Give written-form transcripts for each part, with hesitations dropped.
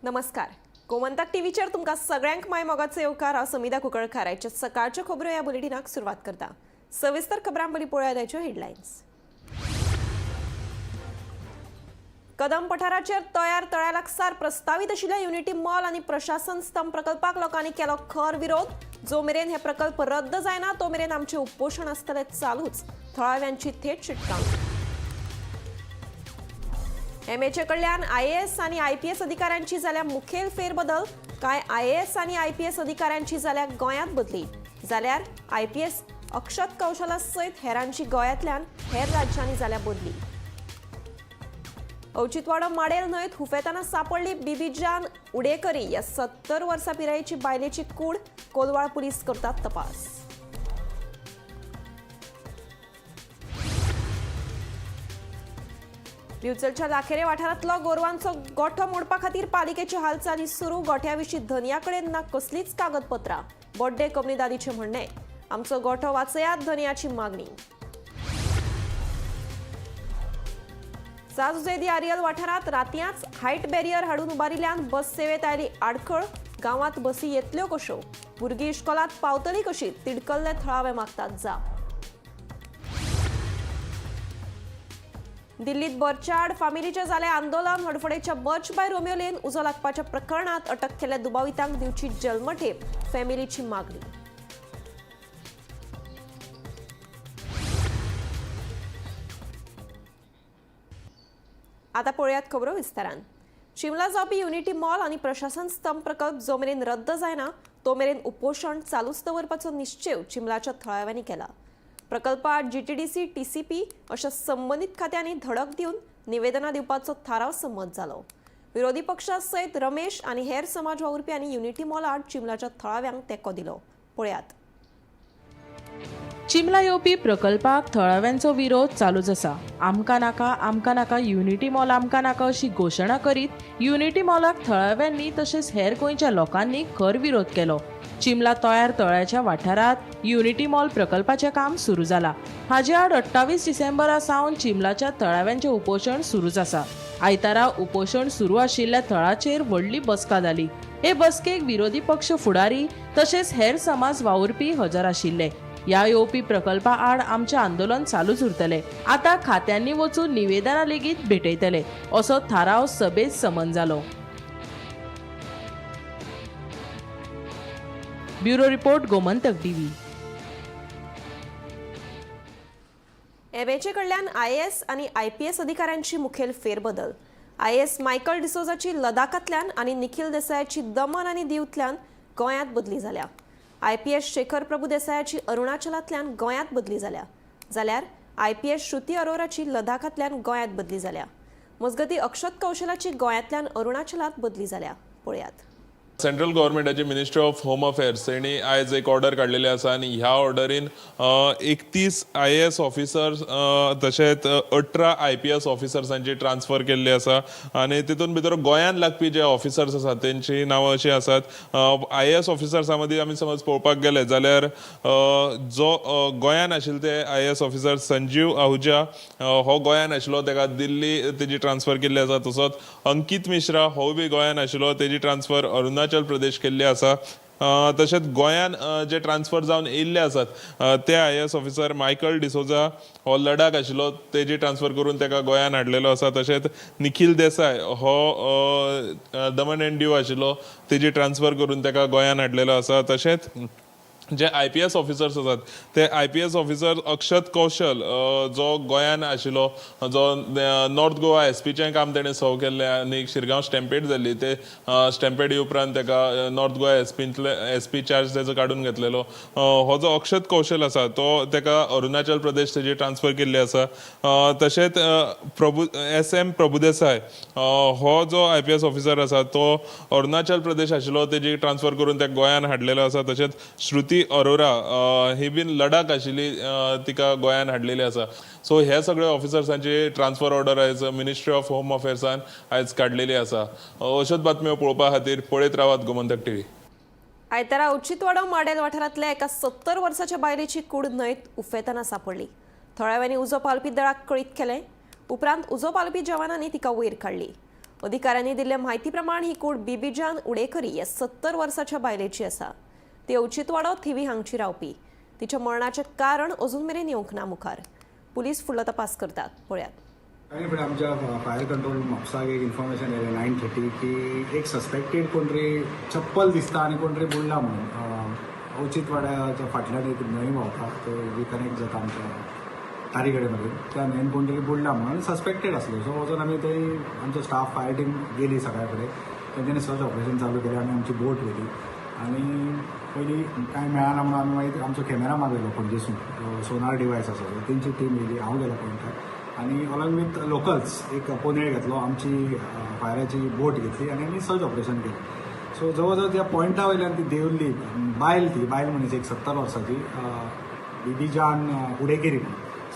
नमस्कार. गोमंतक टीव्हीचेर तुमकां सगळ्यांक माय मोगाचो येवकार. हांव समिधा कुंकळकार. आयच्या सकाळच्यो खबरो ह्या बुलेटिनाक सुरवात करता. सविस्तर खबरां पयलीं पळोवया आयच्यो हेडलायन्स. कदम पठाराचेर तयार तळ्या लागसार प्रस्तावित आशिल्ल्या युनिटी मॉल आनी प्रशासन स्तंभ प्रकल्पाक लोकांनी केलो खर विरोध. जो मेरेन हे प्रकल्प रद्द जायना तो मेरेन आमचे उपोशण आसतलें चालूच. थळाव्यांची थेट शिटकावणी. एमएचे कडल्यान आयएएस आनी आयपीएस अधिकाऱ्यांची जाल्या मुखेल फेरबदल. कांय आयएएस आनी आयपीएस अधिकाऱ्यांची जाल्या गोंयांत बदली. जाल्यार आयपीएस अक्षत कौशला सयत हेरांची गोंयांतल्यान हेर राज्यांनी जाल्या बदली. औचित्यवाडो माडेल न्हंयत हुफेताना सापडली बिबिजान उडेकरी ह्या 70 वर्सां पिरायेची बायलेची कूड. कोलवाळ पुलीस करतात तपास. दिवचलच्या लाखेरे वाठारांतलो गोरवांचो गोठो मोडपा खातीर पालिकेची हालचाली सुरू. गोठ्याविशीं धनिया कडेन ना कसलीच कागदपत्रां. बड्डे कम्युनिदादीचे म्हणणे. आमचो गोठो वाचयात धनियाची मागणी. साजुजेदी आरियल वाठारांत रातयाच हायट बॅरियर हाडून उबारिल्ल्यान बस सेवेत आयली आडखळ. गांवांत बसी येतल्यो कश्यो? भुरगीं इश्कोलांत पावतलीं कशीं? तिडकल्ले थळावे मागतात जाप. दिल्लीत बर्चाड फामिलीचे जाले आंदोलन. हडफडेच्या बर्च बाय रोमियो लेन उजो लागपाच्या प्रकरणात अटक केल्ल्या दुबावितांक दिवची जल्मठेप. फॅमिलीची मागणी. आता पळयात खबरो विस्तारान. शिमला जावपी युनिटी मॉल आनी प्रशासन स्तंभ प्रकल्प जो मेरेन रद्द जायना तो मेरेन उपोशण चालूच दवरपाचो निश्चय चिंबलाच्या थळाव्यांनी केला. प्रकल्पात जीटीडीसी टीसीपी अशा संबंधित खात्यांनी धडक दिवन निवेदनां दिवपाचो थाराव संमत जालो. विरोधी पक्षा सयत रमेश आनी हेर समाज वावुरप्यांनी युनिटी मॉलात चिंबलाच्या थळाव्यांक तेंको दिलो. पळयात. चिंबला येवपी प्रकल्पाक थळाव्यांचो विरोध चालूच आसा. आमकां नाका युनिटी मॉल आमकां नाका अशी घोशणा करीत युनिटी मॉलाक थळाव्यांनी तशेंच हेर गोंयच्या लोकांनी खर विरोध केलो. चिंबला तयार तळ्याच्या वाठारांत युनिटी मॉल प्रकल्पाचें काम सुरू जाला. हाचे आड 28 डिसेंबरा सावन चिंबलाच्या तळाव्यांचें उपोशण सुरूच आसा. आयतारा उपोशण सुरू आशिल्ल्या थळाचेर व्हडली बसका जाली. हे बसकेक विरोधी पक्ष फुडारी तशेंच हेर समाज वावुरपी हजर आशिल्ले. ह्या येवपी प्रकल्पा आड आमचे आंदोलन चालूच उरतले. आता खात्यांनी वचून निवेदनां लेगीत भेटयतले असो थाराव सभेत समन जालो. Bureau report Gomantak TV. एमएचे कडल्यान आयएएस आनी आयपीएस अधिकाऱ्यांची मुखेल फेरबदल. आयएएस मायकल डिसोजाची लडाखांतल्यान आनी निखिल देसायाची दमन आनी दीवतल्यान गोंयांत बदली जाल्या. आयपीएस शेखर प्रभू देसायाची अरुणाचलांतल्यान गोंयांत बदली जाल्या. जाल्यार आयपीएस श्रुती अरोराची लडाखांतल्यान गोंयांत बदली जाल्या. मजगती अक्षत कौशलाची गोंयांतल्यान अरुणाचलांत बदली जाल्या. पळयात. सेंट्रल गव्हर्मेंटाची मिनिस्ट्री ऑफ होम अफेर्स यांनी आयज एक ऑर्डर काढलेली आसा आनी ह्या ऑर्डरीन 31 आयएएस ऑफिसर्स तशेंच 18 आयपीएस ऑफिसर्सांची ट्रान्सफर केल्ली आसा आनी तितून भितर गोंयांत लागपी जे ऑफिसर्स आसात तेंची नांवां अशीं आसात. आयएएस ऑफिसर्सां मदीं आमी समज पळोवपाक गेले जाल्यार जो गोंयांत आशिल्लो ते आयएएस ऑफिसर संजीव आहुजा हो गोंयांत आशिल्लो, तेका दिल्ली तेजी ट्रान्सफर केल्ली आसा. तसोच अंकीत मिश्रा हो बी गोंयांत आशिल्लो, तेजी ट्रान्सफर अरुणाचल प्रदेश केल्ली आसा. तशेंच गोंयांत जे ट्रान्सफर जावन येयल्ले आसात ते आयएएस ऑफिसर मायकल डिसोजा हो लडाख आशिल्लो, तेजी ट्रान्सफर करून तेका गोंयांत हाडलेलो आसा. तशेंच निखिल देसाय हो दमन एंड दीव आशिल्लो, तेजी ट्रान्सफर करून तेका गोंयांत हाडलेलो आसा. तशेंच जे आयपीएस ऑफिसर्स आसात ते आयपीएस ऑफिसर अक्षत कौशल जो गोंयांत आशिल्लो, जो नॉर्थ गोवा एसपीचें काम तेणें सव केल्लें आनी शिरगांव स्टॅम्पेड जाल्ली, ते स्टॅम्पेडी उपरांत तेका नॉर्थ गोवा एसपी चार्ज तेजो काडून घेतलेलो. हो जो अक्षत कौशल आसा तो तेका अरुणाचल प्रदेश तेजी ट्रान्सफर केल्ली आसा. तशेंच एम प्रभुदेसाय हो जो आयपीएस ऑफिसर आसा तो अरुणाचल प्रदेश आशिल्लो, तेजी ट्रान्सफर करून तेका गोंयांत हाडलेलो आसा. तशेंच श्रुती अरोरा ही बीन लडाख आशिल्ली, तिका गोंयांत हाडलेली आसा. सो हे सगळे ऑफिसर्सांची ट्रान्सफर ऑर्डर आयज मिनिस्ट्री ऑफ होम अफेर्सान आयज काडलेली आसा. अश्योच बातम्यो पळोवपा खातीर पळयत रावात गोमंतक टीव्ही. आयतारा औचित्यवाडो माडेल वाठारांतल्या एका 70 वर्साच्या बायलेची कूड न्हंयत उफेताना सापडली. थळाव्यांनी उजो पालपी दळाक कळीत केलें. उपरांत उजो पालपी जवानांनी तिका वयर काडली. अधिकाऱ्यांनी दिल्ल्या माहिती प्रमाण ही कूड बिबीजान उडेकरी ह्या 70 वर्साच्या बायलेची आसा. ती औचितवाडो थिवी हांगची रावपी. तिच्या मरणाचें कारण अजून मेरेन येवंक ना मुखार. पुलीस फुडलो तपास करतात. पळयात. काही पण आमच्या फायर कंट्रोल म्हापसाक एक इन्फॉर्मेशन येयलें 9:30 की एक सस्पेक्टेड कोण तरी चप्पल दिसता आनी कोण तरी बुडला म्हणून औचितवाड्याच्या फाटल्यान एक न्हंय व्हांवता तो रिकनेक्ट जाता आमच्या तारीगडे मदीं त्या न्हंयेन कोण तरी बुडला म्हणून सस्पेक्टेड आसलो. सो वचून आमी थंय आमचो स्टाफ फायर टीम गेली सकाळ फुडें. तेंच्यांनी सर्च ऑपरेशन चालू केलें आमी आमची बोट व्हेली आनी पयलीं कांय मेळना म्हणून आमी मागीर आमचो कॅमेरा मागयलो पणजेसून सोनार डिवायस आसा तेंची टीम येयली. हांव गेलो पॉयंटार आनी अलॉंग विथ लोकल्स एक पोनेळ घेतलो आमची फायराची बोट घेतली आनी आमी सर्च ऑपरेशन केलें. सो जवळ जवळ त्या पॉयंटा वयल्यान ती देंवल्ली ती बायल मनीस एक 70 वर्साची बिबीजान उडेकेरी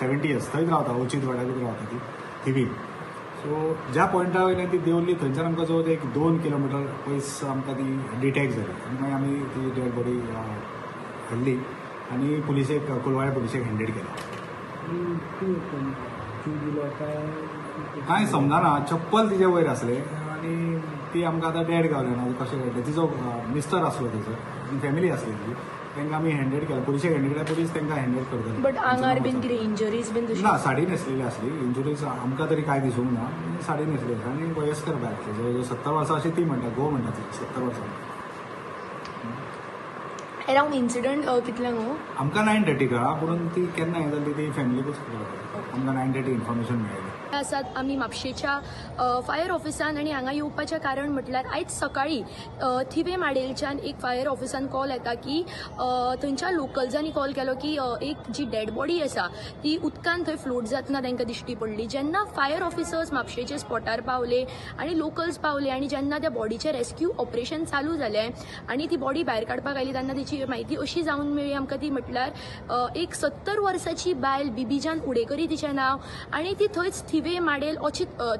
70 इयर्स थंयच रावता औचितवाड्याकूच रावता ती थिवी. सो ज्या पॉयंटा वयल्यान ती देंवल्ली थंयच्यान आमकां जवळ एक 2 किलोमिटर पयस आमकां ती डिटेक्ट जाली आनी मागीर आमी ती डेड बॉडी हाडली आनी पुलिशेक कोलवाळे पुलिशेक हँडेड केला. कांय समजना चप्पल तिचे वयर आसलें आनी ती आमकां आतां डेड गावलें ना कशें घडलें. तिचो मिस्टर आसलो थंयसर आनी फॅमिली आसली ती तांकां आमी हँडेड केला पुलिशेक हँडेड केल्या पुलीस तांकां हँडेड करतली. बट आंगार बीन कितें इंजरीज बीन ना साडी न्हेसलेली आसली. इंजुरीज आमकां तरी कांय दिसूंक ना साडी न्हेसलेली आनी वयस्कर बाय आसली जवळ जवळ 70 वर्सां अशी ती म्हणटा घोव म्हणटा ती 70 वर्सां. अरावंड इन्सिडंट कितल्यांक आमकां 9:30 कळ्ळा पूण ती केन्ना हें जाली ती फॅमिलीकूच आमकां 9:30 इन्फॉर्मेशन मेळ्ळी. आसात आमी म्हापशेच्या फायर ऑफिसान आनी हांगा येवपाचें कारण म्हटल्यार आयज सकाळी थिवे माडेलच्यान एक फायर ऑफिसान कॉल येता की थंयच्या लोकल्सांनी कॉल केलो की एक जी डेड बॉडी आसा ती उदकान थंय फ्लोट जातना तांकां दिश्टी पडली. जेन्ना फायर ऑफिसर्स म्हापशेचे स्पॉटार पावले आनी लोकल्स पावले आनी जेन्ना त्या बॉडीचें रेस्क्यू ऑपरेशन चालू जालें आनी ती बॉडी भायर काडपाक आयली तेन्ना तिची म्हायती अशी जावन मेळ्ळी आमकां ती म्हटल्यार एक 70 वर्साची बायल बिबीजान उडेकरी तिचें नांव आनी ती थंयच थिवे माडेल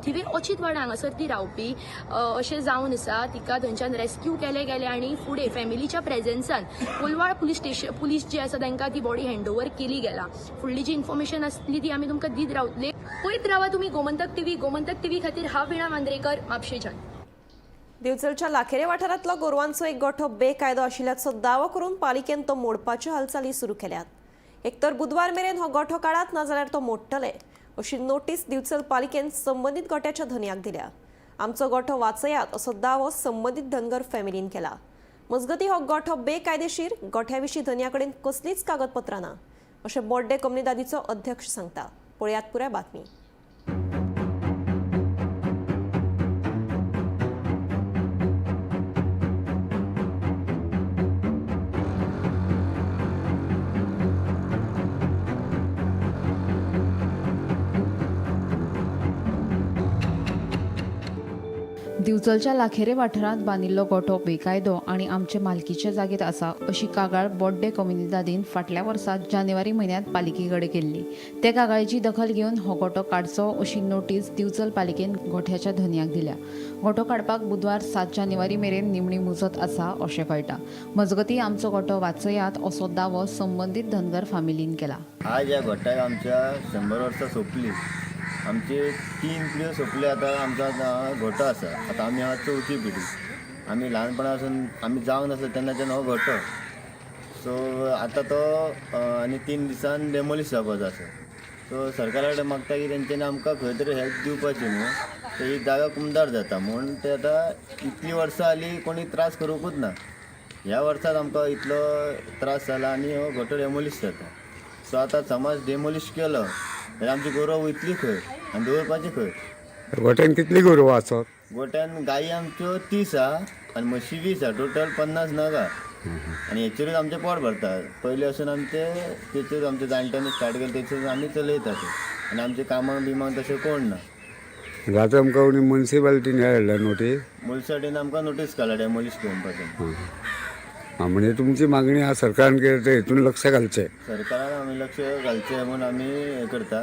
थिवे औचितवाडा हांगासर ती रावपी अशें जावन आसा. तिका थंयच्यान रेस्क्यू केलें गेलें आनी फुडें फॅमिलीच्या प्रेझेन्सान कोलवाळ पुलीस जे आसा तांकां ती बॉडी हँडओव्हर केली गेला. फुडली जी इन्फॉर्मेशन आसली ती आमी तुमकां दीत रावतले. पळयत रावा तुमी गोमंतक टीव्ही खातीर हांव विणा मांद्रेकर म्हापशेच्यान. दिवचलच्या लाखेरे वाठारांतलो गोरवांचो एक गोठो बेकायदो आशिल्ल्याचो दावो करून पालिकेन तो मोडपाच्यो हालचाली सुरू केल्यात. एकतर बुधवार मेरेन हो गोठो काडात नाजाल्यार तो मोडटले अशी नोटीस दिवचल पालिकेन संबंदीत गोठ्याच्या धन्याक दिल्या. आमचो गोठो वाचयात असो दावो संबंदीत धनगर फॅमिलीन केला. मजगती हो गोठो बेकायदेशीर गोठ्याविशीं धन्याकडेन कसलीच कागदपत्रां ना अशें बोड्डे कम्युनिदादीचो अध्यक्ष सांगता. पळयात पुराय बातमी. दिवचलच्या लाखेरे वाठारांत बांदिल्लो गोठो बेकायदो आनी आमचे मालकीचे जागेत आसा अशी कागाळ बोड्डे कम्युनिदादीन फाटल्या वर्सात जानेवारी म्हयन्यांत पालिके कडेन केल्ली. ते कागाळीची दखल घेवन हो गोठो काडचो अशी नोटीस दिवचल पालिकेन गोठ्याच्या धन्याक दिल्या. गोठो काडपाक बुधवार 7 जानेवारी मेरेन निमणी मुजत आसा अशें कळटा. मजगतीं आमचो गोठो वाचयात असो दावो संबंदीत धनगर फामिलीन केला. आज ह्या गोठ्याक आमच्या 100 वर्सां सोंपली. आमचे 3 पिढ्यो सोंपले. आतां आमचा गोठो आसा. आतां आमी हांगा 4थी पिढी. आमी ल्हानपणासून आमी जावन आसा तेन्नाच्यान हो गोठो. सो आतां तो आनी 3 दिसान डेमोलिश जावपाचो आसा. सो सरकारा कडेन मागता की तेंच्यांनी आमकां खंय तरी हेल्प दिवपाची न्हू. तर ही जागा कुमदार जाता म्हणून ते आतां इतलीं वर्सां जालीं कोणी त्रास करूंकूच ना. ह्या वर्सात आमकां इतलो त्रास जाला आनी हो गोठो डेमोलिश जाता. सो आतां समज डेमोलिश केलो जाल्यार आमची गोरवां वयतली खंय आनी दवरपाची खंय. गोठ्यान कितली गोरवां आसत? गोठ्यान गायी आमच्यो 30 आहा आनी म्हशी 20 आहा. टोटल 50 नग आहा. आनी हेचेरूच आमचें पोट भरता. पयलीं असून तेचेर आमच्या जाणट्यांनी स्टार्ट केलें तेचेर आमी चलयता ते. आनी आमचे कामाक बिमाक तशें कोण ना. आतां आमकां मुन्सिपालिटीन हाडल्या नोटीस. मुन्सिपालिटीन आमकां नोटीस काडला डेमोलिश घेवपाचें. म्हणजे तुमची मागणी हा सरकारान केली तर हेतून लक्ष घालचें. सरकारान आमी लक्ष घालचें म्हणून आमी हें करता.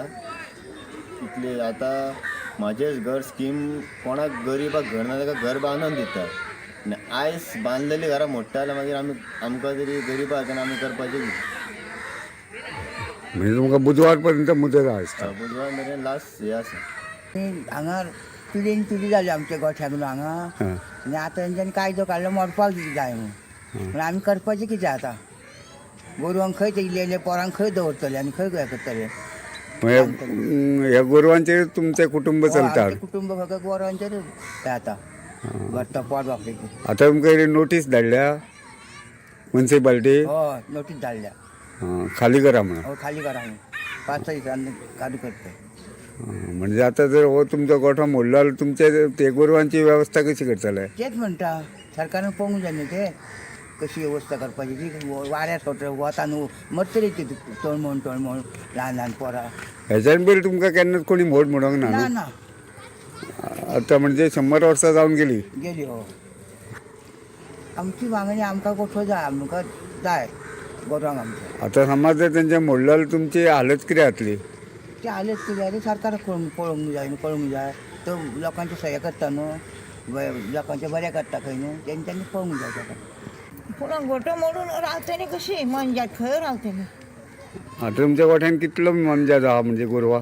इतली आतां म्हाजेच घर स्कीम कोणाक गरीबाक घर ना ताका घर बांदून दिता. आनी आयज बांदलेली घरां मोडटा जाल्यार मागीर आमकां तरी गरीबाक आमी करपाचें. म्हणजे तुमकां बुधवार पर्यंत मुदत आसता. बुधवार मेरेन लास्ट हें आसा. हांगा पिढी जाली आमच्या गोठ्याकडून हांगा हां. आनी आतां तेंच्यांनी कायदो काडलो मोडपाक जाय म्हणून पूण आमी करपाचें कितें आतां गोरवांक खंय ते इल्ले पोरांक खंय दवरतले आनी खंय हें करतले ह्या गोरवांचेर तुमचें कुटुंब चलता आमचें कुटुंब फक्त गोरवांचेर हें आतां भरता पोट बापडेची आतां तुमकां नोटीस धाडल्या मुन्सिपाल्टी हय नोटीस धाडल्या खाली करा म्हणून हय खाली करा म्हणून 5 दिसांनी काडू करता म्हणजे आता जर हो तुमचो गोठो मोडलो जाल्यार तुमचे ते गोरवांची वेवस्था कशी करतले तेच म्हणटा सरकारान पळोवंक जाय न्ही ते कशी वेवस्था करपाची ती वाऱ्यार सोट वता न्हू मरतली ती तळमळ ल्हान ल्हान पोरां हेच्यान बरी तुमकां केन्नाच कोणी मोड म्हणोंक ना ना न्हू? ना आतां म्हणजे 100 वर्सां जावन गेली गेली हो आमची मागणी आमकां गोठो जाय आमकां जाय गोरवांक आमच्या आतां समज जर तेंचें मोडलें जाल्यार तुमची हालत कितें जातली ते आलेच कितें सरकाराक पळोवंक जाय न्हू कळोवंक जाय तो लोकांचे सह्या करता न्हू लोकांचे बरें करता खंय न्हू तेंच्यांनी पळोवंक जाय ताका पूण गोठो मोडून रावतली कशी मनजात खंय रावतली आतां तुमच्या गोठ्यान कितलो मनजात आहा म्हणजे गोरवां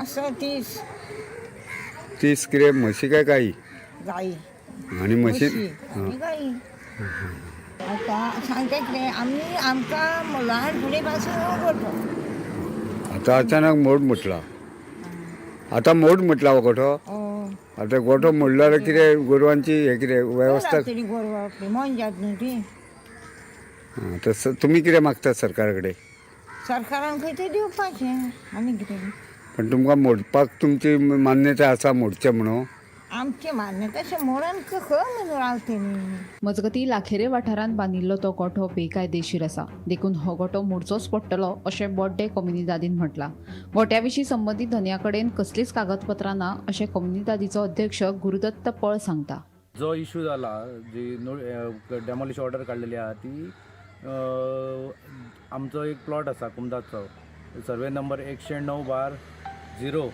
असं 30 कितें म्हशी काय गाई गाई आनी म्हशी आनी गाई आतां सांगता कितें आमकां ल्हानपणी पासून गोठो आतां अचानक मोड म्हटला आतां मोड म्हटला हो गोठो आतां गोठो मोडलो जाल्यार कितें गोरवांची हे कितें वेवस्था रावतली गोरवां आपली मनजात न्हू ती तसं तुमी कितें मागतात सरकारा कडेन सरकारान खंय तें दिवपाचें आनी कितें पण तुमकां मोडपाक तुमची मान्यता आसा मोडचें म्हणून आमचें मान्य तशें मोडून खंय म्हणून रावतली मजगतीं लाखेरे वाठारांत बांदिल्लो तो गोठो बेकायदेशीर आसा देखून हो गोठो मोडचोच पडटलो अशें बोड्डे कम्युनिदादीन म्हटलां गोठ्या विशीं संबंदीत धन्या कडेन कसलीच कागदपत्रां ना अशें कम्युनिदादीचो अध्यक्ष गुरुदत्त पळ सांगता जो इशू जाला जी डेमोलिश ऑर्डर काडलेली आहा ती आमचो एक प्लॉट आसा कुमदाचो सर्वे नंबर 109/0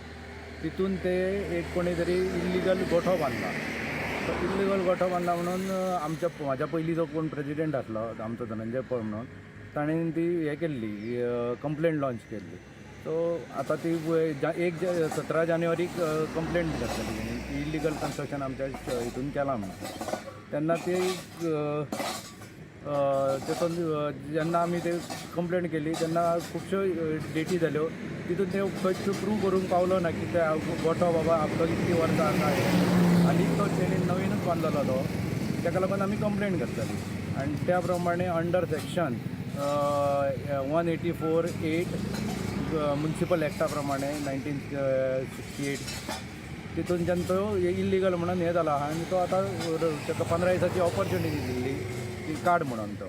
तितून ते एक कोणी तरी इल्लिगल गोठो बांदला तो इल्लिगल गोठो बांदला म्हणून म्हाज्या पयलीं जो कोण प्रेजिडेंट आसलो आमचो धनंजय पळ म्हणून ताणें ती हें केल्ली कंप्लेंट लॉन्च केल्ली सो आतां ती 17 जानेवारीक कंप्लेंट घातली इल्लिगल कन्स्ट्रक्शन आमच्या हितून केलां म्हणून तेन्ना ती तेतून जेन्ना आमी ते कंप्लेंट केली तेन्ना खुबश्यो डेटी जाल्यो तितून ते खंयच प्रूव करूंक पावलो ना की ते गोठो बाबा आपलो कितली वर्सां आसा आनी तो तेणी नवीनच बांदलेलो तो ताका लागून आमी कंप्लेंट घातली आनी त्या प्रमाणे अंडर सेक्शन 184(8) म्युनिसिपल एक्टा प्रमाणे 1968 तितून जेन्ना तो इल्लिगल म्हणून हें जाला आनी तो आतां ताका 15 दिसांची ऑपॉर्च्युनिटी दिल्ली की काड म्हणून तो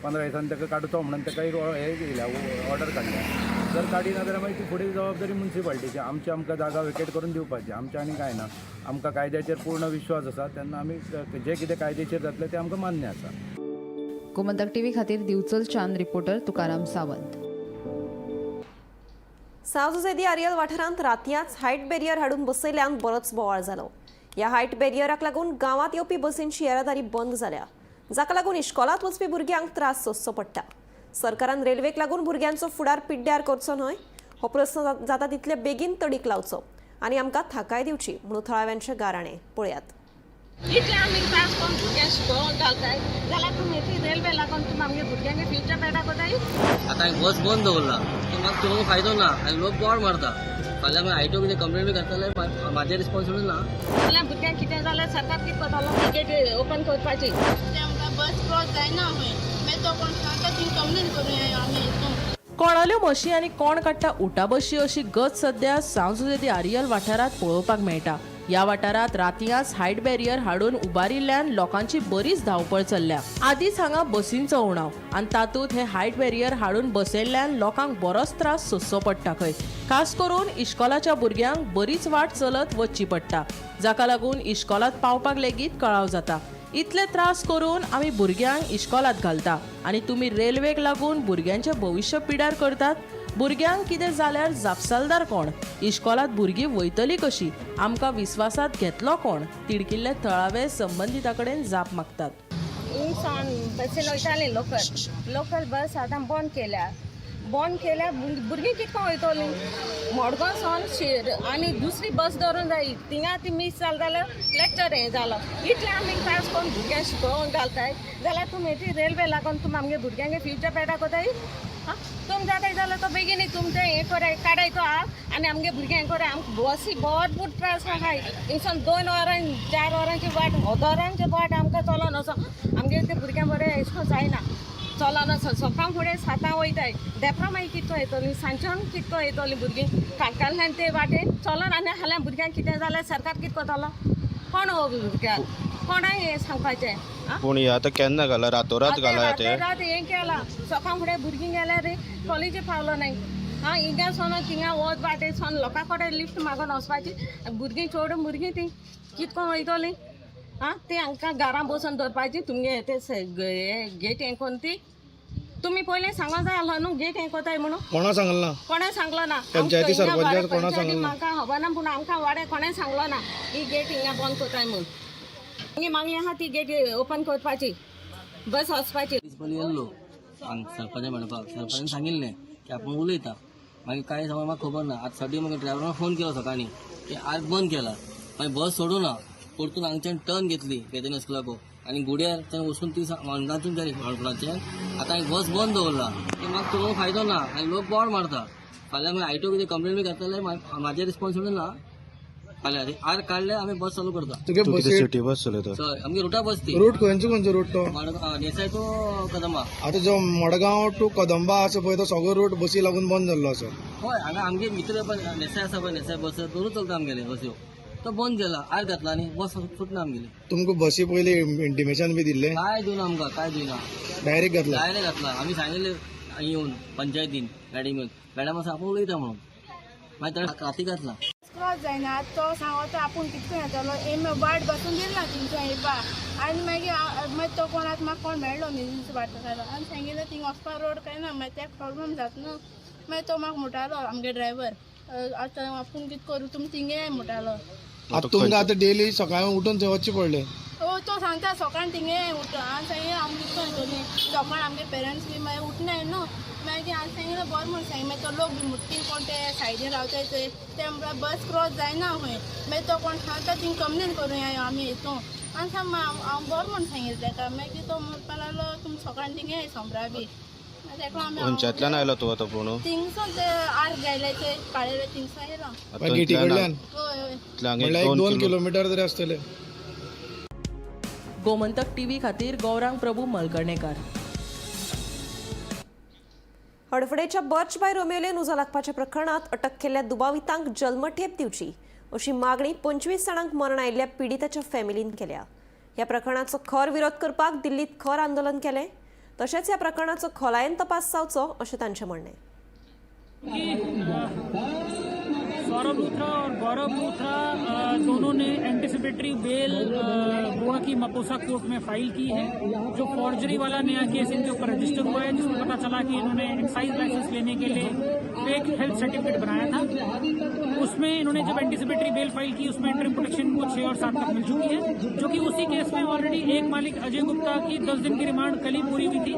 15 दिसांनी ताका काडचो म्हणून ताका एक हे येयल्या ऑर्डर काडल्या जर काडिना जाल्यार मागीर ती फुडें जबाबदारी म्युनिसिपाल्टीची आमकां जागा वेकेट करून दिवपाची आमचें आनी कांय ना आमकां कायद्याचेर पूर्ण विश्वास आसा तेन्ना आमी जें कितें कायदेशीर जातलें तें आमकां मान्य आसा गोमंतक टीव्ही खातीर दिवचलच्यान रिपोर्टर तुकाराम सावंत सावजोजेदी आरियल वाठारांत रातयाच हायट बॅरियर हाडून बसयल्यान बरोच बोवाळ जालो ह्या हायट बॅरियराक लागून गांवांत येवपी बसींची येरादारी बंद जाल्या जाका लागून इश्कोलांत वचपी भुरग्यांक त्रास सोंसचो पडटा सरकारान रेल्वेक लागून भुरग्यांचो फुडार पिड्ड्यार करचो न्हय हो प्रस्न जाता तितले बेगीन तडीक लावचो आनी आमकां थाकाय दिवची म्हणून थळाव्यांचे गाराणे पळयात इतले आमी त्रास करून भुरग्यांक शिकोवंक घालताय जाल्यार तुमी ती रेल्वे लागून तुमी आमगे भुरग्यांक फ्युचर पेडा कोताय आतां बस बंद दवरला तो म्हाका तुमकां फायदो ना आनी लोक बोवाळ मारता फाल्यां मागीर आयटो कितें कंप्लेंट बी घातले जाल्यार म्हाजें रिस्पॉन्सिबल ना जाल्यार भुरग्यांक कितें जाल्यार सरकार कितें कोतालो गेट ओपन करपाची आमकां बस क्रॉस जायना हूंय मागीर तो कोण सांगता ती कंप्लेंट करूया आमी हितून कोणाल्यो म्हशी आनी कोण काडटा उटा बशी अशी गत सध्या सांवजोजेदी आरियल वाठारांत पळोवपाक मेळटा ह्या वाठारांत रातयाच हायट बॅरियर हाडून उबारिल्ल्यान लोकांची बरीच धांवपळ चल्ल्या आदींच हांगा बसींचो उणाव आनी तातूंत हे हायट बॅरियर हाडून बसयल्ल्यान लोकांक बरोच त्रास सोंसचो पडटा खंय खास करून इश्कोलाच्या भुरग्यांक बरीच वाट चलत वचची पडटा जाका लागून इश्कोलांत पावपाक लेगीत कळाव जाता इतले त्रास करून आमी भुरग्यांक इश्कोलांत घालता आनी तुमी रेल्वेक लागून भुरग्यांचें भविश्य पिड्यार करतात भुरग्यांक कितें जाल्यार जापसालदार कोण इश्कोलांत भुरगीं वयतलीं कशीं आमकां विस्वासांत घेतलो कोण तिडकिल्ले थळावे संबंदिता कडेन जाप मागतात बसीन वयतालीं लोकल बस आतां बंद केल्या बंद केल्या भुरगीं कितको वयतलीं मडगांव सावन आनी दुसरी बस धरून जाय थिंगा ती मिस जालें जाल्यार लेक्चर हें जालो इतलें आमी त्रास करून भुरग्यांक शिकोवंक घालताय जाल्यार तुमी ती रेल्वे लागून तुमी आमगे भुरग्यांक फ्युचर पेडा कोताय तुम जाताय जाल्यार तो बेगीन तुमचें हें कोराय काडाय तो आनी आमगे भुरग्यांक कोराय आमकां बसी भरपूर त्रास आहाय थिंगसान 2 वरां 4 वरांची वाट हजारांची वाट आमकां चलोन वचो आमगे ते भुरग्यांक बरें एशें जायना चलोन वचो सकाळ फुडें 7 वयताय देपरा मागीर कितको येतलीं सांजच्यान कितको येतलीं भुरगीं काणकांतल्यान ते वाटेन चलोन आनी हाल्या भुरग्यांक कितें जाल्यार सरकार कितको कोतालो कोण भुरग्यांक कोणाय हें सांगपाचें पूण हे आतां केन्ना घाला रातोरात घाला ते रात हें केलां सकाळ फुडें भुरगीं गेल्यार कॉलेजी पावलो नाय हिंगा सोन थिंगा वच वाटे सोन लोकां कडेन लिफ्ट मागून वचपाची भुरगीं चोडून भुरगीं तीं कितको वयतलीं ती हांकां घरां बसून दवरपाची तुमगे ते गेट हें कोन्न ती तुमी पयलीं सांगो जाय आसलो न्हू गेट हें कोताय म्हणून कोणा सांगला ना कोणें सांगलो ना पंचायती सरपंचाक कोणा सांगलो ना म्हाका खबर ना पूण आमकां वाडे कोणें सांगलो ना ही गेट हिंगा बंद कोताय म्हूण मागीर आहा ती गेट ओपन करपाची बस वचपाची प्रिंसिपल येयल्लो सरपंच म्हणपाक सरपंच सांगिल्लें की आपूण उलयता मागीर कांय समज म्हाका खबर ना आज फाटीं म्हाका ड्रायव्हरान फोन केलो सकाळीं की आज बंद केला मागीर बस सोडूं ना परतून हांगच्यान टर्न घेतली वेदन स्कुलाको आनी गुड्यार थंय वचून ती मणगांतून जाली माणकुलाचें आतां हांवें बस बंद दवरला की म्हाका तो फायदो ना आनी लोक बोवाळ मारता फाल्यां मागीर आयटो कितें कंप्लेन बी घातले जाल्यार म्हाजें रिस्पॉन्सिबल ना फाल्यां आर काडले आमी बस चालू करता तुगे सिटी बस चलयता सर आमगे रुटा बस ती रूट खंयचो रूट तो देसाय तो कदंबा आतां जो मडगांव टू कदंबा आसा पळय तो सगळो रूट बसी लागून बंद जाल्लो आसा हय हांगा आमगे मित्र नेसाय आसा पळय नेसाय बस दोनूच चलता आमगेले बस्यो तो बंद केला आर घातला आनी बस सुटना आमगेली तुमकां बसी पयली इंटिमेशन बी दिल्लें काय दिवना आमकां काय दिवना डायरेक्ट घातला डायरेक्ट घातला आमी सांगिल्लें येवन पंचायतीन मॅडम मॅडम आसा आपूण उलयता म्हणून मागीर ताणें राती घातला क्रॉस जायना तो सांगता आपूण कितको येतलो एम वाट बसून दिला थिंगसून येवपा आनी मागीर तो कोणाक म्हाका कोण मेळ्ळो न्ही वाटतालो आनी सांगिल्लें थिंग वचपा रोड काय ना मागीर तेका प्रॉब्लम जाता न्हू मागीर तो म्हाका म्हणटालो आमगे ड्रायव्हर आतां आपूण कितें करूं तुमी थिंगे येय म्हणटालो आतां तुमकां आतां डेली सकाळीं उठून थंय वचचें पडलें तो सांगता सकाळीं थिंगे उठ आनी सांगिल्लें आमी कितको येतलीं सकाळ आमगे पेरंट्स बी मागीर उठनाय न्हू मागीर हांवें सांगिल्लें बरें म्हूण सांगिल्लें मागीर तो लोक बी मुट्टीन कोण ते सायडीन रावताय ते म्हणल्यार बस क्रॉस जायना खंय मागीर तो कोण सांगता थिंग कंप्लेन करुया आमी हितून आनी सांग हांव बरें म्हूण सांगिल्लें ताका मागीर तो म्हणपा लागलो तुमी सकाळीं थिंगे येय सोमरा बी खंयच्यातल्यान आयलो तूं आतां पूण थिंगसून ते आर गायले ते काळेले थिंगसून येयलो गेटी कडल्यान हय म्हणल्यार 2 किलोमिटर तरी आसतले गोमंतक टीव्ही खातीर गौरांग प्रभू मलकर्णेकार हडफडेच्या बर्च बाय रोमियोले नूजा लागपाच्या प्रकरणात अटक केल्ल्या दुबावितांक जल्मठेप दिवची अशी मागणी 25 जाणांक मरण आयिल्ल्या पिडीताच्या फॅमिलीन केल्या ह्या प्रकरणाचो खर विरोध करपाक दिल्लीत खर आंदोलन केलें तशेंच ह्या प्रकरणाचो खोलायेन तपास जावचो अशें तांचें म्हणणें सौरभ लूथरा और गौरव लूथरा दोनों ने एंटिसिपेटरी बेल गोवा की मपोसा कोर्ट में फाइल की है। जो फॉर्जरी वाला नया केस इनके ऊपर रजिस्टर हुआ है जिसमें पता चला कि इन्होंने एक्साइज लाइसेंस लेने के लिए फेक हेल्थ सर्टिफिकेट बनाया था। उसमें इन्होंने जब एंटिसिपेटरी बेल फाइल की उसमें इंटरिम प्रोटेक्शन को 6 और 7 तक मिल चुकी है, जो कि उसी केस में ऑलरेडी एक मालिक अजय गुप्ता की 10 दिन की रिमांड कल ही पूरी हुई थी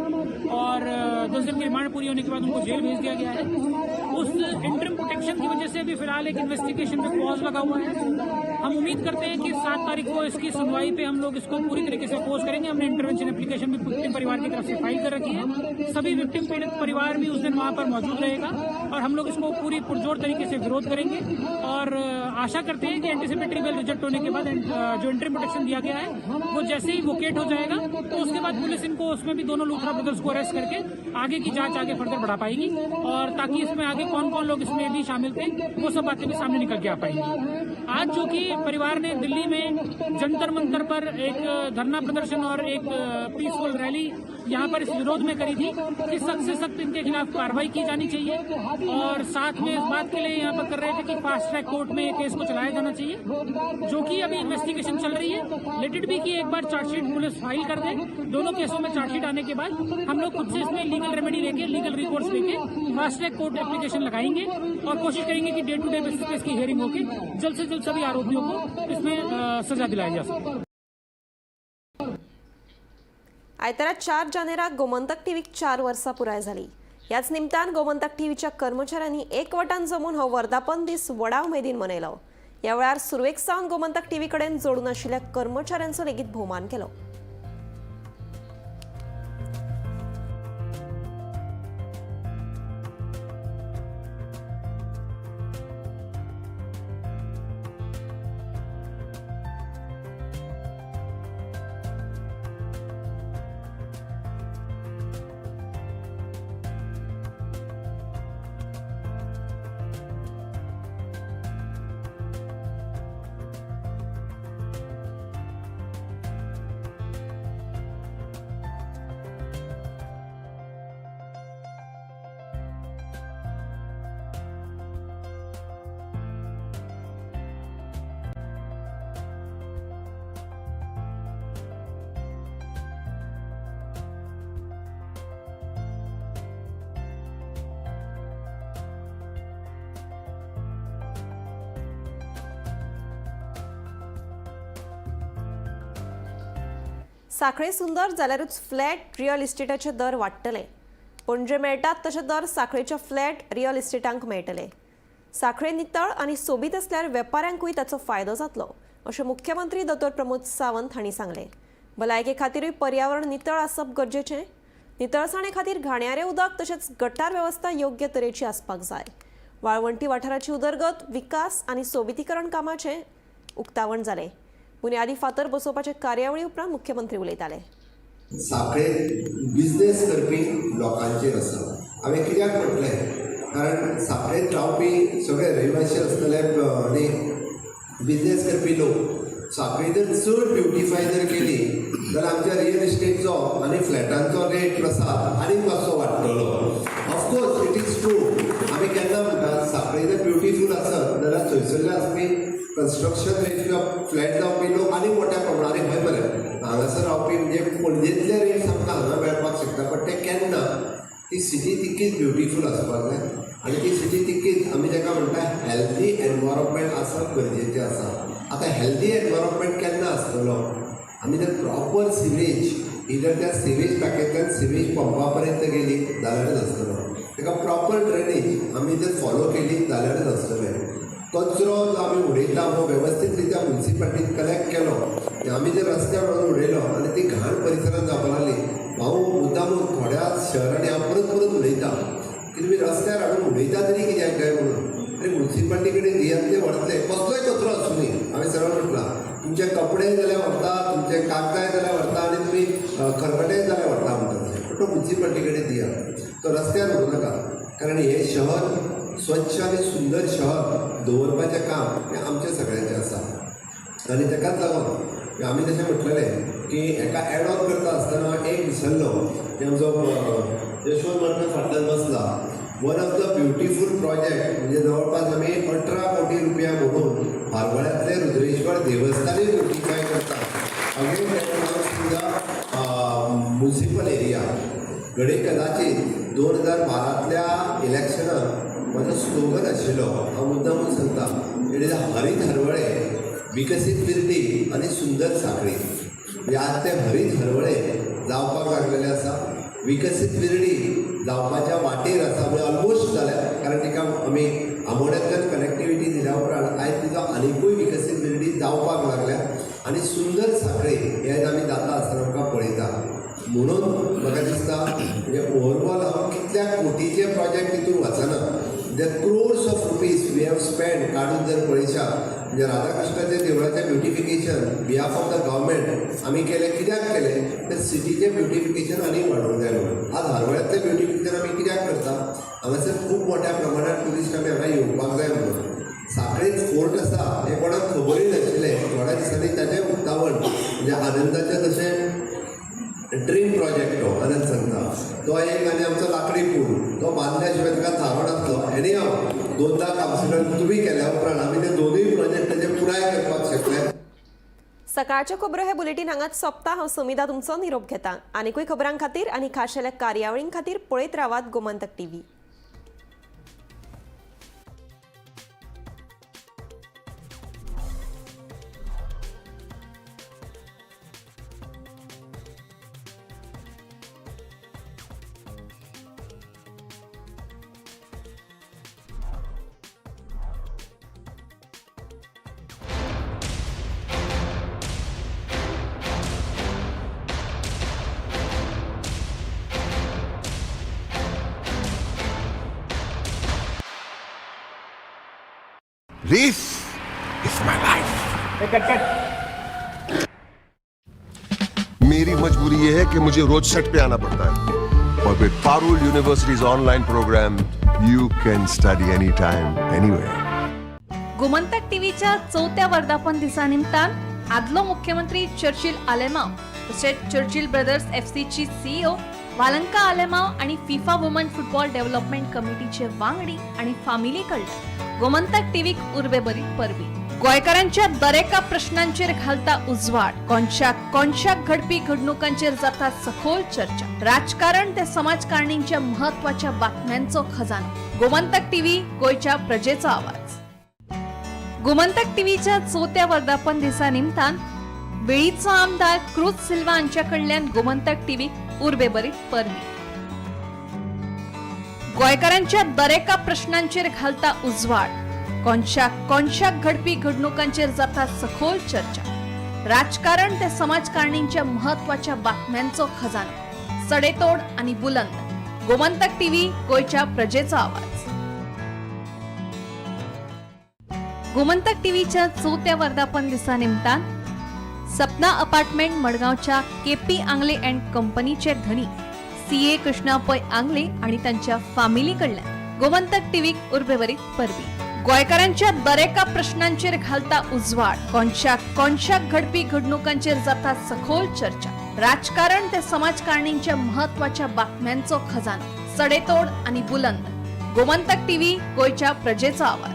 और 10 दिन की रिमांड पूरी होने के बाद उनको जेल भेज दिया गया है। उस इंटरिम प्रोटेक्शन की वजह से अभी फिलहाल एक इन्वेस्टिगेशन पे पॉज लगा हुआ है। हम उम्मीद करते हैं कि 7 तारीख को इसकी सुनवाई पे हम लोग इसको पूरी तरीके से अपोज करेंगे। हमने इंटरवेंशन एप्लीकेशन भी विक्टिम परिवार की तरफ से फाइल कर रखी है। सभी विक्टिम पीड़ित परिवार भी उस दिन वहां पर मौजूद रहेगा और हम लोग इसको पूरी पुरजोर तरीके से विरोध करेंगे और आशा करते हैं कि एंटिसिपेटरी बेल रिजेक्ट होने के बाद जो इंटरिम प्रोटेक्शन दिया गया है वो जैसे ही वोकेट हो जाएगा तो उसके बाद पुलिस इनको उसमें भी दोनों लूथरा ब्रदर्स को अरेस्ट करके आगे की जांच आगे फर्दर बढ़ा पाएगी और ताकि इसमें आगे कौन कौन लोग इसमें भी शामिल थे वो सब बातें भी सामने निकल के आ पाएंगी। आज जो कि परिवार ने दिल्ली में जंतर मंतर पर एक धरना प्रदर्शन और एक पीसफुल रैली यहाँ पर इस विरोध में करी थी कि सख्त से सख्त इनके खिलाफ कार्रवाई की जानी चाहिए और साथ में इस बात के लिए यहाँ पर कर रहे थे कि फास्ट ट्रैक कोर्ट में केस को चलाया जाना चाहिए, जो कि अभी इन्वेस्टिगेशन चल रही है। लेट इट बी कि एक बार चार्जशीट पुलिस फाइल कर दे, दोनों केसों में चार्जशीट आने के बाद हम लोग खुद से इसमें लीगल रेमेडी लेके लीगल रिकोर्स लेके फास्ट ट्रैक कोर्ट एप्लीकेशन लगाएंगे और कोशिश करेंगे कि डे टू डे बेसिस पे इसकी हियरिंग होकर जल्द से जल्द सभी आरोपियों को इसमें सजा दिलाई जा सके। आयतारा 4 जानेराक गोमंतक टीव्हीक 4 वर्सां पुराय जाली। याच निमतान गोमंतक टीव्हीच्या कर्मचाऱ्यांनी एकवटान जमून हो वर्धापन दीस व्हडा उमेदीन मनयलो. ह्या वेळार सुरवेक सावन गोमंतक टीव्ही कडेन जोडून आशिल्ल्या कर्मचाऱ्यांचो लेगीत भोवमान केलो. साखळे सुंदर जाल्यारूच फ्लॅट रियल इस्टेटाचे दर वाडटले. पणजे मेळटात तशे दर साखळेच्या फ्लॅट रियल इस्टेटांक मेळटले. साखळे नितळ आनी सोबीत असल्यार वेपाऱ्यांकूय ताचो फायदो जातलो अशें मुख्यमंत्री दोतोर प्रमोद सावंत हांणी सांगलें. भलायके खातीरूय पर्यावरण नितळ आसप गरजेचें. नितळसाणे खातीर घाणयारें उदक तशेंच गटार वेवस्था योग्य तरेची आसपाक जाय. वाळवंटी वाठाराची उदरगत, विकास आनी सोबितीकरण कामाचें उक्तावण जालें. बुन्यादी फातर बसोवपाचे कार्यावळी उपरांत मुख्यमंत्री उलयताले. साखळेत बिझनेस करपी लोकांचेर आसा. हांवें कित्याक म्हटलें कारण साखळेत रावपी सगळे रहिवासी आसतले आनी बिझनेस करपी लोक साखळी जर चड ब्युटिफाय जर केली जाल्यार आमच्या रियल इस्टेटचो आनी फ्लॅटांचो रेट प्रसार आनीक मातसो वाडटलो. Of course it is true. आमी केन्ना म्हणटात साखळी जर ब्युटिफूल आसत जाल्यार थंयसरले आसपी कन्स्ट्रक्शन रेट फ्लॅट जावपी लोक आनी मोठ्या प्रमाणान खंय बरें हांगासर रावपी म्हणजे पणजेंतले रेट्स आमकां हांगा मेळपाक शकता. बट ते केन्ना ती सिटी तितकीच ब्युटिफूल आसपाक जाय आनी ती सिटी तितकीच आमी जाका म्हणटा हेल्थी एनवायरमेंट आसप गरजेचें आसा. आतां हेल्थी एनवायरमेंट केन्ना आसतलो आमी जर प्रॉपर सिवेज इधर त्या सिवेज पॅकेटांत सिवेज पंपा पर्यंत गेली जाल्यारच आसतलो. ताका प्रॉपर ड्रेनेज आमी जर फॉलो केली जाल्यारच आसतलें. कचरो जो आमी उडयता हो वेवस्थीत रित्या म्युन्सिपाल्टीन कलेक्ट केलो आमी जर रस्त्यार व्हरून उडयलो आनी ती घाण परिसरांत जावपाक लागली. हांव मुद्दामून थोड्या शहरांनी हांव परत परत उडयता की तुमी रस्त्यार हाडून उडयता तरी कित्याक काय म्हणून. आनी म्युन्सिपाल्टी कडेन दियात ते व्हरतले कसलोय कचरो आसूं न्ही. हांवें सरळ म्हटलां तुमचे कपडे जाल्यार व्हरता, तुमचे कागदाय जाल्यार व्हरता आनी तुमी खरकटे जाल्यार व्हरता म्हणटाले. पूण तो म्युन्सिपाल्टी कडेन दियात, तो रस्त्यार व्हरू नाका. कारण हे शहर स्वच्छ आनी सुंदर शहर दवरपाचें काम हें आमचें सगळ्यांचें आसा. आनी ताकाच लागून आमी तशें म्हटलेलें की हेका एड ऑन करता आसतना एक विसरलो की आमचो यशवंत मार्केट फाटल्यान बसला. One of the beautiful project म्हणजे जवळपास आमी 18 कोटी रुपया म्हणून फार्गोळ्यांतले रुद्रेश्वर देवस्थानूय ब्युटिफाय करता. अगेन म्युन्सिपल एरिया घडये कदाचित 2012तल्या इलेक्शनाक म्हजो स्लोगन आशिल्लो. हांव मुद्दामून सांगता इट इज हरीत हरवळे विकसीत बिर्डी आनी सुंदर साखळी. म्हणजे आज ते हरीत हरवळे जावपाक लागलेले आसा. विकसीत बिर्डी जावपाच्या वाटेर आसा म्हणजे ऑलमोस्ट जाल्या. कारण तिका आमी आमोड्यांतल्यान कनेक्टिविटी दिल्या उपरांत आयज तिजो आनिकूय विकसीत बिर्डी जावपाक लागल्या. आनी सुंदर साखळी हे आमी जाता आसतना आमकां पळयता. म्हणून म्हाका दिसता म्हणजे ओवरऑल हांव कितल्या कोटीचे प्रोजेक्ट तितून वचना. जे crores of rupees we have spend काडून जर पळयशा म्हणजे राधाकृष्णाच्या देवळाचें beautification behalf of the government आमी केलें. कित्याक केलें तर सिटीचें ब्युटिफिकेशन आनीक वाडोवंक जाय म्हणून. आज हरवळ्यांतलें ब्युटिफिकेशन आमी कित्याक करता हांगासर खूब मोठ्या प्रमाणात ट्युरिस्ट आमी हांगा येवपाक जाय म्हणून. साखळेत फोर्ट आसा हें कोणाक खबरूय नाशिल्लें. थोड्या दिसांनी ताचें उक्तावण म्हणजे आनंदाचें तशें ड्रीम प्रोजेक्ट तो आनंद सांगता तो एक आनी आमचो लाकडी पूल तो बांदल्या शिवाय ताका थारो नासलो. एनी हांव 2दा कन्सिडर तुमी केल्या उपरांत आमी ते दोनूय प्रोजेक्टाचे पुराय करपाक शकले. सकाळच्या खबरो हे बुलेटीन हांगाच सोंपता. हांव समिधा तुमचो निरोप घेता. आनीकूय खबरां खातीर आनी खाशेल्या कार्यावळीं खातीर पळयत रावात Gomantak TV. This is my life. मेरी मजबूरी ये है कि मुझे रोज सेट पे आना पड़ता है और with Parul universities online program you can study any time anywhere. Gomantak टीव्हीच्या 4थ्या वर्धापन दिसानिमतान आदलो मुख्यमंत्री चर्चिल आलेमाव तसेच चर्चिल ब्रदर्स एफसीची सीईओ वालंका आलेमाव आणि फिफा वुमन फुटबॉल डेव्हलपमेंट कमिटीचे वांगडी आणि फामिली कडल्यान गोमंतक टीव्हीक उर्बे बरी परबी. गोंयकारांच्या दरेका प्रश्नांचेर घालता उजवाड, कोणशाक घडपी घडणुकांचेर जाता सखोल चर्चा, राजकारण ते समाजकारणींच्या महत्वाच्या बातम्यांचो खजानो. गोमंतक टीव्ही गोयच्या प्रजेचो आवाज. गोमंतक टीव्हीच्या 4थ्या वर्धापन दिसा निमतान वेळीचो आमदार क्रूज सिल्वा हांच्याकडल्यान गोमंतक टीव्हीक उर्बे बरी परबी. गोंयकारांच्या दरेका प्रश्नांचेर घालता उजवाड, कोणशाक घडपी घडणुकांचेर जाता सखोल चर्चा, राजकारण ते समाजकारणींच्या महत्वाच्या बातम्यांचो खजानो. सडेतोड आणि बुलंद. गोमंतक टीव्ही गोयच्या प्रजेचो आवाज. गोमंतक टीव्हीच्या 4थ्या वर्धापन दिसा निमतान सपना अपार्टमेंट मडगावच्या केपी आंगले अँड कंपनीचे धनी सीए कृष्णा पै आंगले आणि त्यांच्या फॅमिली कडल्यान गोमंतक टीव्हीक उर्बे बरी परबी. गोंयकारांच्या दरेका प्रश्नांचेर घालता उजवाड, कोणशाक घडपी घडणुकांचेर जाता सखोल चर्चा, राजकारण ते समाजकारणींच्या महत्वाच्या बातम्यांचो खजानो. सडेतोड आणि बुलंद. गोमंतक टीव्ही गोयच्या प्रजेचो आवाज.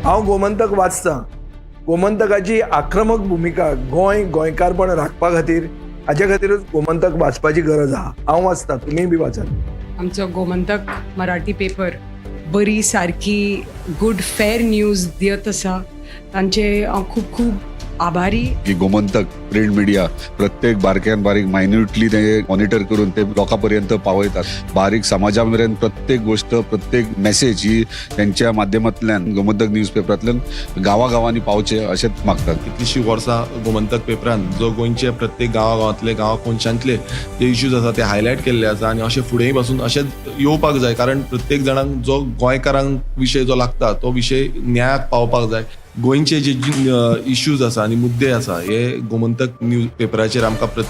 हांव गोमंतक वाचतां. गोमंतकाची आक्रमक भुमिका गोंयकारपण राखपा खातीर हाचे खातीरच गोमंतक वाचपाची गरज आहा. हांव वाचतां, तुमी बी वाचात. आमचो गोमंतक मराठी पेपर बरी सारकी गुड फेर न्यूज दियत आसा. तांचे हांव खूब खूब आभारी. की गोमंतक प्रिंट मिडिया प्रत्येक बारक्यान बारीक मायन्युटली ते मॉनिटर करून ते लोकांपर्यंत पावयतात. बारीक समाजा मेरेन प्रत्येक गोष्ट, प्रत्येक मेसेज ही त्यांच्या माध्यमांतल्यान गोमंतक न्यूज पेपरांतल्यान गांवागांवांनी पावचे अशेंच मागतात. कितलींशीं वर्सां गोमंतक पेपरान जो गोंयचे प्रत्येक गांवांतले कोनशांतले जे इश्यूज आसा ते हायलायट केल्ले आसा आनी अशें फुडेंय पासून अशेंच येवपाक जाय. कारण प्रत्येक जाणांक जो गोंयकारांक विशय जो लागता तो विशय न्यायाक पावपाक जाय. गोंयचे जे इश्यूज आसा आनी मुद्दे आसा हे गोमंतक न्यूज पेपराचेर आमकां प्रत्येक